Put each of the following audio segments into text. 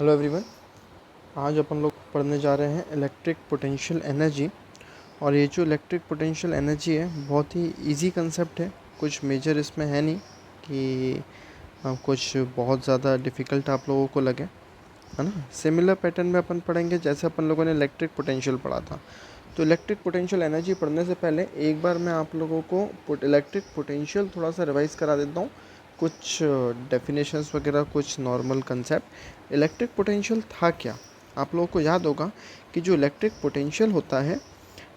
Hello everyone. आज अपन लोग पढ़ने जा रहे हैं इलेक्ट्रिक पोटेंशियल एनर्जी। और ये जो इलेक्ट्रिक पोटेंशियल एनर्जी है बहुत ही इजी कंसेप्ट है। कुछ मेजर इसमें है नहीं कि कुछ बहुत ज़्यादा डिफ़िकल्ट आप लोगों को लगे, है ना। सिमिलर पैटर्न में अपन पढ़ेंगे जैसे अपन लोगों ने इलेक्ट्रिक पोटेंशियल पढ़ा था। तो इलेक्ट्रिक पोटेंशियल एनर्जी पढ़ने से पहले एक बार मैं आप लोगों को इलेक्ट्रिक पोटेंशियल थोड़ा सा रिवाइज़ करा देता हूँ। कुछ डेफिनेशंस वगैरह, कुछ नॉर्मल कंसेप्ट। इलेक्ट्रिक पोटेंशियल था क्या, आप लोगों को याद होगा कि जो इलेक्ट्रिक पोटेंशियल होता है,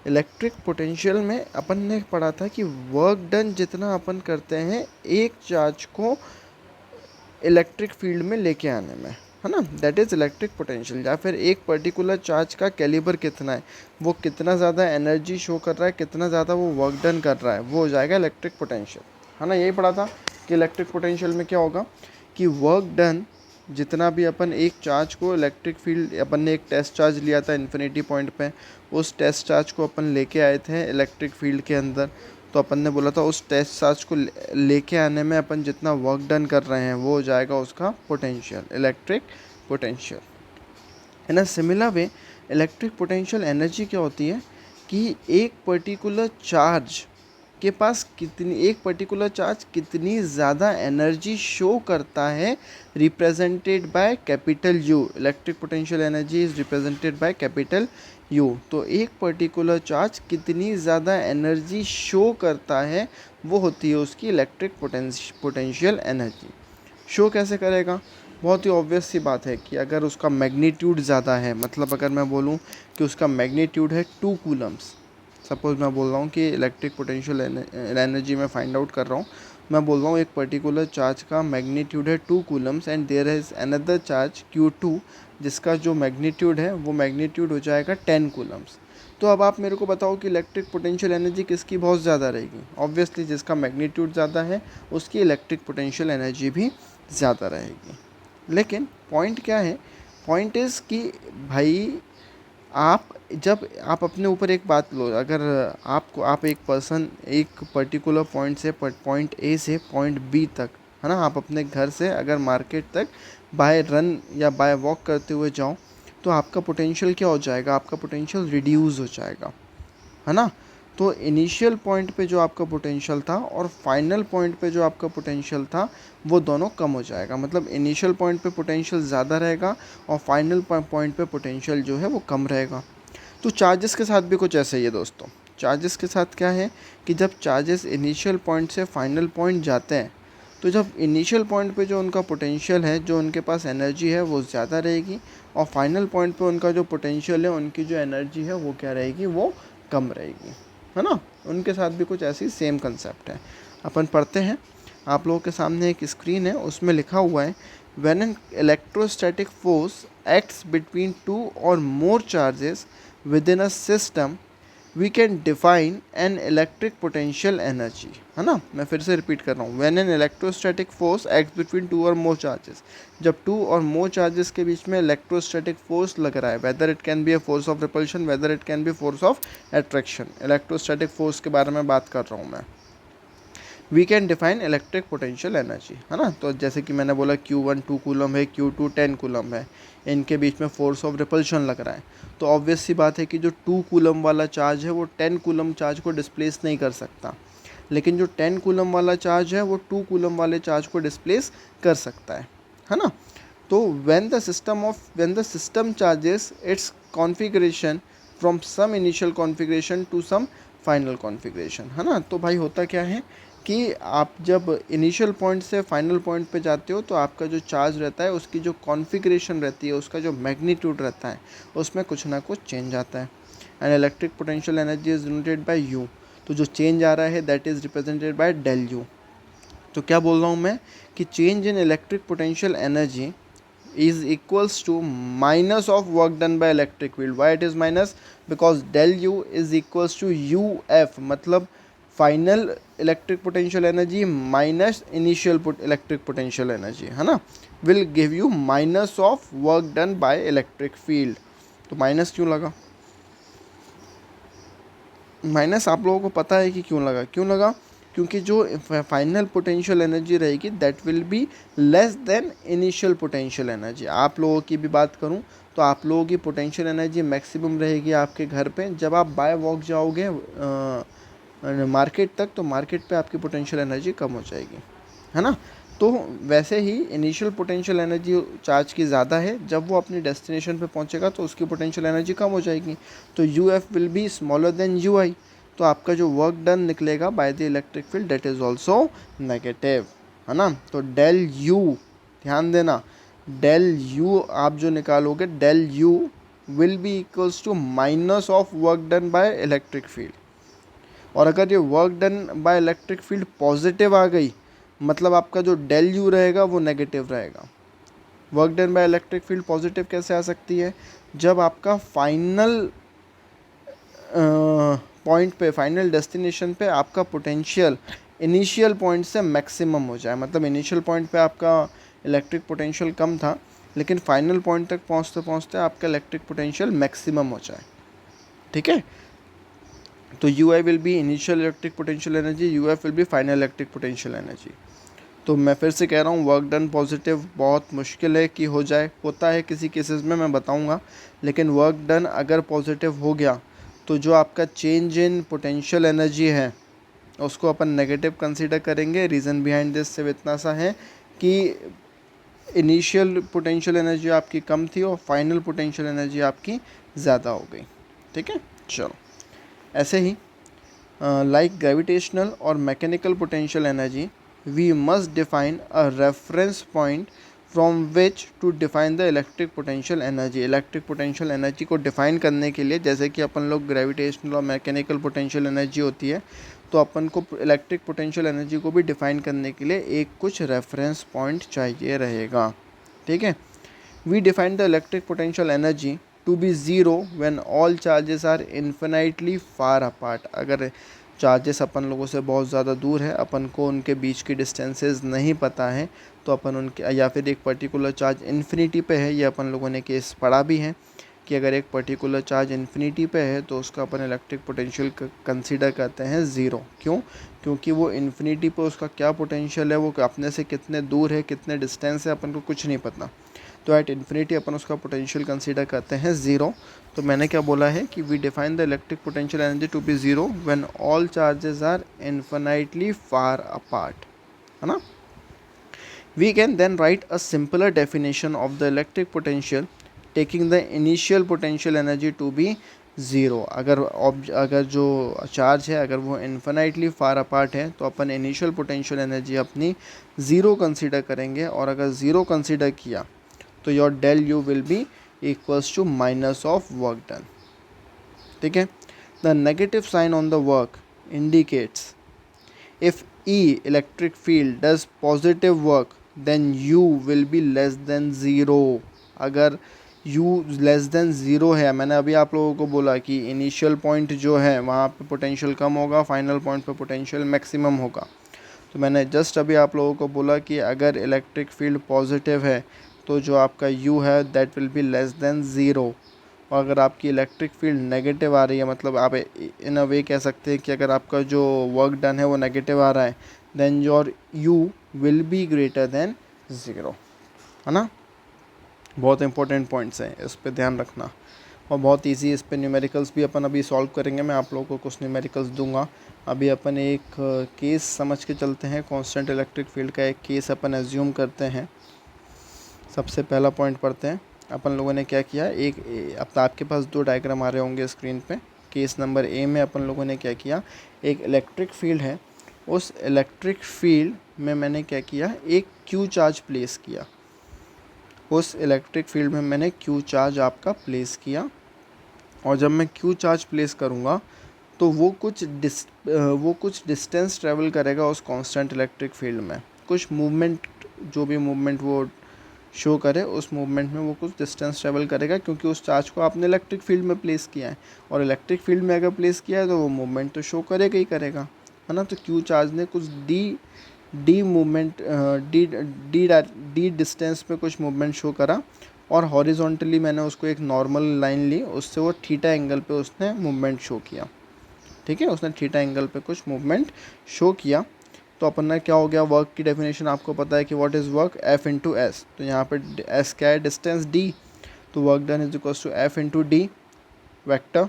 इलेक्ट्रिक पोटेंशियल में अपन ने पढ़ा था कि वर्क डन जितना अपन करते हैं एक चार्ज को इलेक्ट्रिक फील्ड में लेके आने में, है ना, दैट इज़ इलेक्ट्रिक पोटेंशियल। या फिर एक पर्टिकुलर चार्ज का कैलिबर कितना है, वो कितना ज़्यादा एनर्जी शो कर रहा है, कितना ज़्यादा वो वर्क डन कर रहा है, वो हो जाएगा इलेक्ट्रिक पोटेंशियल, है ना। यही पढ़ा था कि इलेक्ट्रिक पोटेंशियल में क्या होगा कि वर्क डन जितना भी अपन एक चार्ज को इलेक्ट्रिक फील्ड, अपन ने एक टेस्ट चार्ज लिया था इन्फिनिटी पॉइंट पे, उस टेस्ट चार्ज को अपन लेके आए थे इलेक्ट्रिक फील्ड के अंदर। तो अपन ने बोला था उस टेस्ट चार्ज को लेके आने में अपन जितना वर्क डन कर रहे हैं वो हो जाएगा उसका पोटेंशियल, इलेक्ट्रिक पोटेंशियल, है ना। Similar way electric potential energy क्या होती है कि एक पर्टिकुलर चार्ज के पास एक पर्टिकुलर चार्ज कितनी ज़्यादा एनर्जी शो करता है, represented by capital you. Electric potential energy is represented by capital you. तो एक पर्टिकुलर चार्ज कितनी ज़्यादा एनर्जी शो करता है वो होती है उसकी इलेक्ट्रिक पोटेंशियल एनर्जी। शो कैसे करेगा, बहुत ही ऑब्वियस सी बात है कि अगर उसका मैग्नीट्यूड ज़्यादा है, मतलब अगर मैं बोलूँ कि उसका मैग्नीट्यूड है 2 कूलम्स, सपोज़ मैं बोल रहा हूँ कि इलेक्ट्रिक पोटेंशियल एनर्जी में फाइंड आउट कर रहा हूँ, मैं बोल रहा हूँ एक पर्टिकुलर चार्ज का मैग्नीट्यूड है 2 coulombs and there is another charge Q2 जिसका जो मैग्नीट्यूड है वो मैग्नीट्यूड हो जाएगा 10 कूलम्स। तो अब आप मेरे को बताओ कि इलेक्ट्रिक पोटेंशियल एनर्जी किसकी बहुत ज़्यादा रहेगी। ऑब्वियसली जिसका मैग्नीट्यूड ज़्यादा है उसकी इलेक्ट्रिक पोटेंशियल एनर्जी भी ज़्यादा रहेगी। लेकिन पॉइंट क्या है, पॉइंट इज़ कि भाई जब आप अपने ऊपर एक बात लो, अगर आप एक पर्सन एक पर्टिकुलर पॉइंट से पॉइंट ए से पॉइंट बी तक, है ना, आप अपने घर से अगर मार्केट तक बाय रन या बाय वॉक करते हुए जाओ तो आपका पोटेंशियल क्या हो जाएगा, आपका पोटेंशियल रिड्यूस हो जाएगा, है ना। तो इनिशियल पॉइंट पे जो आपका पोटेंशियल था और फाइनल पॉइंट पे जो आपका पोटेंशियल था वो दोनों कम हो जाएगा। मतलब इनिशियल पॉइंट पे पोटेंशियल ज़्यादा रहेगा और फाइनल पॉइंट पे पोटेंशियल जो है वो कम रहेगा। तो चार्जेस के साथ भी कुछ ऐसा ही है दोस्तों। चार्जेस के साथ क्या है कि जब चार्जेस इनिशियल पॉइंट से फाइनल पॉइंट जाते हैं तो जब इनिशियल पॉइंट पे जो उनका पोटेंशियल है, जो उनके पास एनर्जी है वो ज़्यादा रहेगी, और फाइनल पॉइंट पे उनका जो पोटेंशियल है, उनकी जो एनर्जी है वो क्या रहेगी, वो कम रहेगी, है ना। उनके साथ भी कुछ ऐसी सेम कंसेप्ट है। अपन पढ़ते हैं, आप लोगों के सामने एक स्क्रीन है, उसमें लिखा हुआ है when an electrostatic force acts between 2 और मोर charges within a system we can define an electric potential energy, है ना। मैं फिर से रिपीट कर रहा हूँ, when an electrostatic force acts between 2 or more charges, जब 2 और more charges के बीच में electrostatic force लग रहा है, whether it can be a force of repulsion, whether it can be force of attraction, electrostatic force के बारे में बात कर रहा हूँ मैं। We can define electric potential energy, है ना। तो जैसे कि मैंने बोला Q1 2 कूलम है, Q2 10 कूलम है, इनके बीच में फोर्स ऑफ रिपल्शन लग रहा है। तो ऑब्वियस सी बात है कि जो 2 कूलम वाला चार्ज है वो 10 कूलम चार्ज को डिस्प्लेस नहीं कर सकता, लेकिन जो 10 कूलम वाला चार्ज है वो 2 कूलम वाले चार्ज को डिस्प्लेस कर सकता है ना। तो when the system charges its configuration from some initial configuration to some final configuration, है ना। तो भाई होता क्या है कि आप जब इनिशियल पॉइंट से फाइनल पॉइंट पे जाते हो तो आपका जो चार्ज रहता है, उसकी जो कॉन्फ़िगरेशन रहती है, उसका जो मैग्नीट्यूड रहता है, उसमें कुछ ना कुछ चेंज आता है। And electric potential energy is denoted by U. तो जो चेंज आ रहा है that is represented by del U. तो क्या बोल रहा हूँ मैं कि change in electric potential energy is equals to minus of work done by electric field. Why it is minus? Because del u is equals to uf, मतलब final electric potential energy minus initial electric potential energy, है ना, will give you minus of work done by electric field. तो minus क्यों लगा, minus आप लोगों को पता है कि क्यों लगा, क्योंकि जो फाइनल पोटेंशियल एनर्जी रहेगी that will be less then initial potential energy. आप लोगों की भी बात करूं तो आप लोगों की पोटेंशियल एनर्जी मैक्सिमम रहेगी आपके घर पे। जब आप बाय वॉक जाओगे मार्केट तक, तो मार्केट पे आपकी पोटेंशियल एनर्जी कम हो जाएगी, है ना। तो वैसे ही इनिशियल पोटेंशियल एनर्जी चार्ज की ज़्यादा है, जब वो अपनी डेस्टिनेशन पे पहुंचेगा तो उसकी पोटेंशियल एनर्जी कम हो जाएगी। तो U F will be smaller than U I. तो आपका जो वर्क डन निकलेगा by the electric field that is also negative, है ना। तो डेल यू, ध्यान देना, डेल यू आप जो निकालोगे, del U will be equals to minus of work done by electric field. और अगर ये work done by electric field positive आ गई, मतलब आपका जो डेल यू रहेगा वो नेगेटिव रहेगा। Work done by electric field positive कैसे आ सकती है? जब आपका फाइनल पॉइंट पे, फाइनल डेस्टिनेशन पे आपका पोटेंशियल इनिशियल पॉइंट से मैक्सिमम हो जाए। मतलब इनिशियल पॉइंट पे आपका इलेक्ट्रिक पोटेंशियल कम था, लेकिन फाइनल पॉइंट तक पहुंचते पहुंचते आपका इलेक्ट्रिक पोटेंशियल मैक्सिमम हो जाए, ठीक है। तो you I will be initial electric potential energy, you F will B final electric potential energy. तो मैं फिर से कह रहा हूँ, वर्क डन पॉजिटिव बहुत मुश्किल है कि हो जाए, होता है किसी केसेस में, मैं बताऊँगा। लेकिन वर्क डन अगर पॉजिटिव हो गया तो जो आपका चेंज इन पोटेंशियल एनर्जी है उसको अपन नेगेटिव कंसीडर करेंगे। रीज़न बिहाइंड दिस सिर्फ इतना सा है कि इनिशियल पोटेंशियल एनर्जी आपकी कम थी और फाइनल पोटेंशियल एनर्जी आपकी ज़्यादा हो गई, ठीक है। चलो, ऐसे ही लाइक ग्रेविटेशनल और mechanical potential energy, we must define a reference point from which to define the electric potential energy. Electric potential energy को डिफाइन करने के लिए, जैसे कि अपन लोग ग्रेविटेशनल और मैकेनिकल पोटेंशियल एनर्जी होती है, तो अपन को इलेक्ट्रिक पोटेंशियल एनर्जी को भी डिफाइन करने के लिए एक कुछ रेफरेंस पॉइंट चाहिए रहेगा, ठीक है। We define the electric potential energy to be zero when all charges are infinitely far apart. अगर चार्जेस अपन लोगों से बहुत ज़्यादा दूर है, अपन को उनके बीच की डिस्टेंसेस नहीं पता है, तो अपन उनके, या फिर एक पर्टिकुलर चार्ज इन्फिनिटी पे है, ये अपन लोगों ने केस पढ़ा भी है कि अगर एक पर्टिकुलर चार्ज इन्फिनिटी पे है तो उसका अपन इलेक्ट्रिक पोटेंशियल कंसीडर करते हैं ज़ीरो। क्यों? क्योंकि वो इन्फिनिटी पे उसका क्या पोटेंशियल है, वो अपने से कितने दूर है, कितने डिस्टेंस है, अपन को कुछ नहीं पता। तो एट इन्फिनिटी अपन उसका पोटेंशियल कंसीडर करते हैं ज़ीरो। तो मैंने क्या बोला है कि we define the electric potential energy to be zero when all charges are infinitely far apart, है ना। We can then write a simpler definition of the electric potential taking the initial potential energy to be zero. अगर जो charge है अगर वो infinitely far apart है तो अपन इनिशियल पोटेंशियल एनर्जी अपनी ज़ीरो कंसीडर करेंगे, और अगर ज़ीरो कंसीडर किया तो your del U will be equals to minus of work done, ठीक है। The negative sign on the work indicates if E electric field does positive work then U will be less than zero. अगर u less than zero है, मैंने अभी आप लोगों को बोला कि इनिशियल पॉइंट जो है वहाँ पे पोटेंशियल कम होगा, फाइनल पॉइंट पे पोटेंशियल मैक्सिमम होगा। तो मैंने जस्ट अभी आप लोगों को बोला कि अगर इलेक्ट्रिक फील्ड पॉजिटिव है तो जो आपका u है that will be less than zero. और अगर आपकी इलेक्ट्रिक फील्ड नेगेटिव आ रही है, मतलब आप इन अ वे कह सकते हैं कि अगर आपका जो वर्क डन है वो नेगेटिव आ रहा है, then your u will be greater than zero, है ना। बहुत इंपॉर्टेंट पॉइंट्स हैं, इस पे ध्यान रखना। और बहुत इजी, इस पे न्यूमेरिकल्स भी अपन अभी सॉल्व करेंगे, मैं आप लोगों को कुछ न्यूमेरिकल्स दूंगा। अभी अपन एक केस समझ के चलते हैं, कांस्टेंट इलेक्ट्रिक फील्ड का एक केस अपन एज्यूम करते हैं। सबसे पहला पॉइंट पढ़ते हैं। अपन लोगों ने क्या किया, अब तो आपके पास दो डायग्राम आ रहे होंगे स्क्रीन पे। केस नंबर ए में अपन लोगों ने क्या किया, एक इलेक्ट्रिक फील्ड है, उस इलेक्ट्रिक फील्ड में मैंने क्या किया, एक क्यू चार्ज प्लेस किया। उस इलेक्ट्रिक फील्ड में मैंने क्यू चार्ज आपका प्लेस किया, और जब मैं क्यू चार्ज प्लेस करूँगा तो वो कुछ डिस्टेंस ट्रेवल करेगा उस कांस्टेंट इलेक्ट्रिक फील्ड में। कुछ मूवमेंट, जो भी मूवमेंट वो शो करे, उस मूवमेंट में वो कुछ डिस्टेंस ट्रेवल करेगा, क्योंकि उस चार्ज को आपने इलेक्ट्रिक फील्ड में प्लेस किया है, और इलेक्ट्रिक फील्ड में अगर प्लेस किया है तो वो मूवमेंट तो शो करेगा ही करेगा, है ना। तो क्यू चार्ज ने कुछ डी मूवमेंट डी डिस्टेंस पे कुछ मूवमेंट शो करा, और हॉरिजॉन्टली मैंने उसको एक नॉर्मल लाइन ली, उससे वो थीटा एंगल पे उसने मूवमेंट शो किया, ठीक है, उसने थीटा एंगल पे कुछ मूवमेंट शो किया। तो अपन ने क्या हो गया, वर्क की डेफिनेशन आपको पता है कि what is work, F into S. तो यहाँ पे एस क्या है, डिस्टेंस डी, तो work done is equals to F into D vector.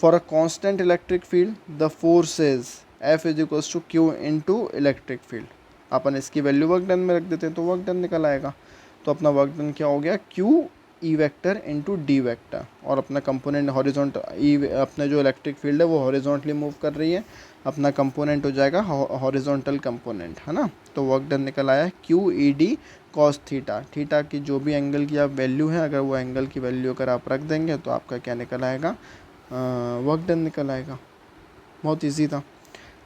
For a constant electric field the force is F is equals to Q into electric field. अपन इसकी value work done में रख देते हैं तो वर्क डन निकल आएगा। तो अपना वर्क डन क्या हो गया, Q E vector into D vector, और अपना कंपोनेंट हॉरिजॉन्टल ई, अपना जो इलेक्ट्रिक फील्ड है वो हॉरिजॉन्टली मूव कर रही है, अपना कंपोनेंट हो जाएगा हॉरिजॉन्टल कंपोनेंट, है ना। तो वर्क डन निकल आया Q E D cos theta. Theta की जो भी एंगल की आप वैल्यू है, अगर वो एंगल की वैल्यू अगर आप रख देंगे तो आपका क्या निकल आएगा, वर्क डन निकल आएगा। बहुत इजी था।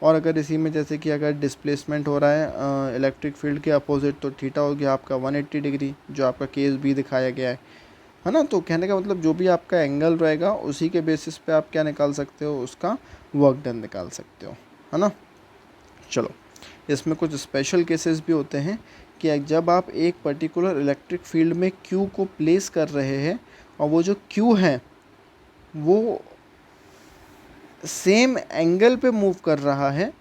और अगर इसी में जैसे कि अगर डिस्प्लेसमेंट हो रहा है इलेक्ट्रिक फील्ड के अपोजिट, तो थीटा हो गया आपका 180 डिग्री, जो आपका केस बी दिखाया गया है ना। तो कहने का मतलब जो भी आपका एंगल रहेगा उसी के बेसिस पे आप क्या निकाल सकते हो, उसका वर्क डन निकाल सकते हो, है ना। चलो, इसमें कुछ स्पेशल केसेस भी होते हैं कि जब आप एक पर्टिकुलर इलेक्ट्रिक फील्ड में क्यू को प्लेस कर रहे हैं और वो जो क्यू है वो सेम एंगल पे मूव कर रहा है,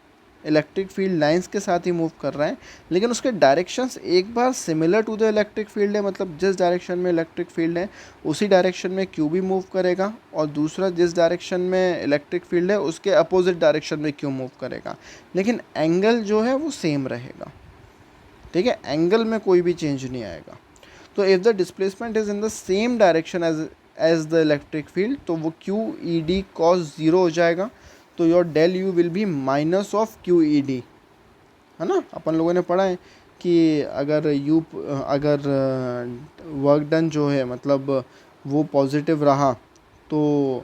इलेक्ट्रिक फील्ड लाइंस के साथ ही मूव कर रहा है, लेकिन उसके डायरेक्शंस एक बार similar to the electric field है, मतलब जिस डायरेक्शन में इलेक्ट्रिक फील्ड है उसी डायरेक्शन में क्यू भी मूव करेगा, और दूसरा जिस डायरेक्शन में इलेक्ट्रिक फील्ड है उसके अपोजिट डायरेक्शन में क्यू मूव करेगा, लेकिन एंगल जो है वो सेम रहेगा। ठीक है, एंगल में कोई भी चेंज नहीं आएगा। तो if the displacement is in the same direction as the electric field, तो वो Q E D cos zero हो जाएगा। तो your del U will be minus of Q E D, है ना। अपन लोगों ने पढ़ा है कि अगर वर्क डन जो है मतलब वो पॉजिटिव रहा तो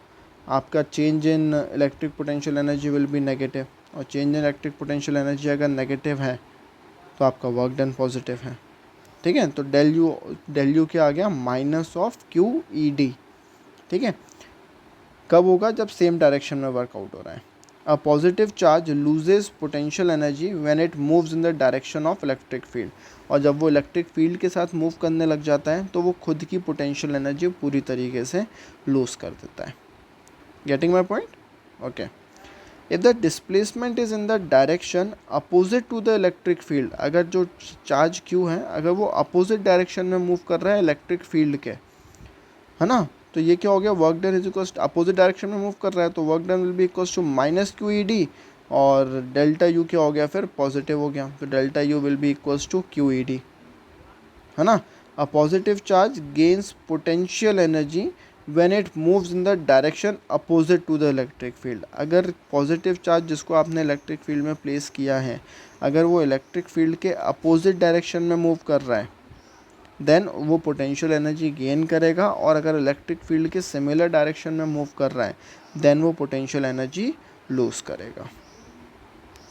आपका change in electric potential energy will be negative, और change in electric potential energy अगर नेगेटिव है तो आपका वर्क डन पॉजिटिव है। ठीक है, तो डेल यू क्या आ गया, minus of Q E D. ठीक है, कब होगा, जब सेम डायरेक्शन में वर्कआउट हो रहा है। अ positive charge loses potential energy when it moves in the direction of electric field, और जब वो इलेक्ट्रिक फील्ड के साथ मूव करने लग जाता है तो वो खुद की पोटेंशियल एनर्जी पूरी तरीके से लूज कर देता है। Getting my point? Okay. If the displacement is in the direction opposite to the electric field, अगर जो चार्ज क्यू है अगर वो अपोजिट डायरेक्शन में मूव कर रहा है इलेक्ट्रिक फील्ड के, है ना, तो ये क्या हो गया, work done is equals opposite direction में मूव कर रहा है तो work done will be equals to minus Q E D, और डेल्टा यू क्या हो गया, फिर पॉजिटिव हो गया, तो delta U will be equals to Q E D, है ना। A positive charge gains potential energy when it moves in the direction opposite to the electric field, अगर पॉजिटिव चार्ज जिसको आपने इलेक्ट्रिक फील्ड में place किया है अगर वो इलेक्ट्रिक फील्ड के अपोजिट डायरेक्शन में मूव कर रहा है देन वो पोटेंशियल एनर्जी गेन करेगा, और अगर इलेक्ट्रिक फील्ड के सिमिलर डायरेक्शन में मूव कर रहा है देन वो पोटेंशियल एनर्जी लूज़ करेगा।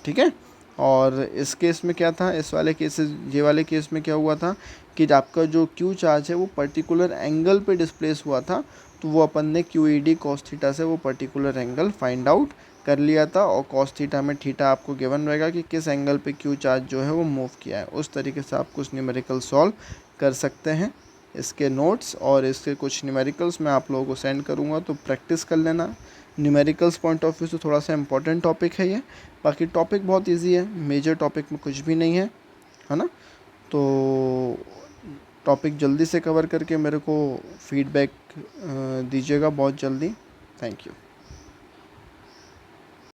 ठीक है, और इस केस में क्या था, इस वाले केसेस ये वाले केस में क्या हुआ था कि आपका जो क्यू चार्ज है वो पर्टिकुलर एंगल पे डिस्प्लेस हुआ था, तो वो अपन ने Q E D cos theta से वो पर्टिकुलर एंगल फाइंड आउट कर लिया था, और कॉस थीटा में थीटा आपको गिवन रहेगा कि किस एंगल पे क्यू चार्ज जो है वो मूव किया है। उस तरीके से आप कुछ न्यूमेरिकल सॉल्व कर सकते हैं। इसके नोट्स और इसके कुछ न्यूमेरिकल्स मैं आप लोगों को सेंड करूँगा, तो प्रैक्टिस कर लेना। न्यूमेरिकल्स पॉइंट ऑफ व्यू से थोड़ा सा इंपॉर्टेंट टॉपिक है ये, बाकी टॉपिक बहुत इजी है, मेजर टॉपिक में कुछ भी नहीं है ना। तो टॉपिक जल्दी से कवर करके मेरे को फीडबैक दीजिएगा बहुत जल्दी। Thank you.